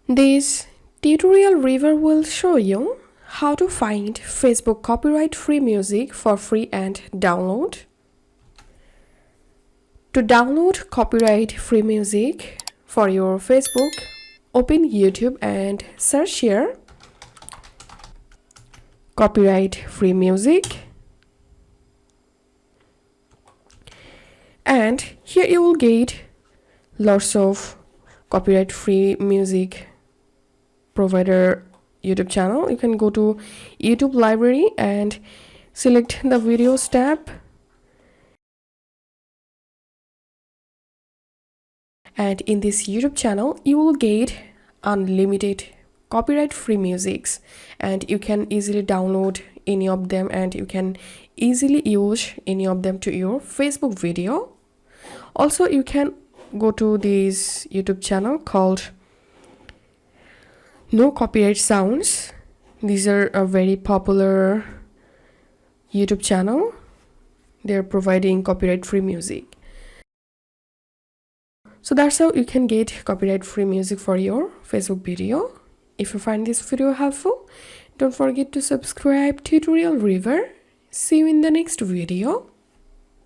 This tutorial review will show you how to find Facebook copyright-free music for free and download. To download copyright-free music for your Facebook, open YouTube and search here copyright-free music. And here you will get lots of copyright-free music provider YouTube channel. You can go to YouTube library and select the videos tab, and in this YouTube channel you will get unlimited copyright-free musics, and you can easily download any of them and you can easily use any of them to your Facebook video. Also, you can go to this YouTube channel called No Copyright Sounds. These are a very popular YouTube channel. They're providing copyright-free music. So that's how you can get copyright-free music for your Facebook video. If you find this video helpful, don't forget to subscribe Tutorial River. See you in the next video.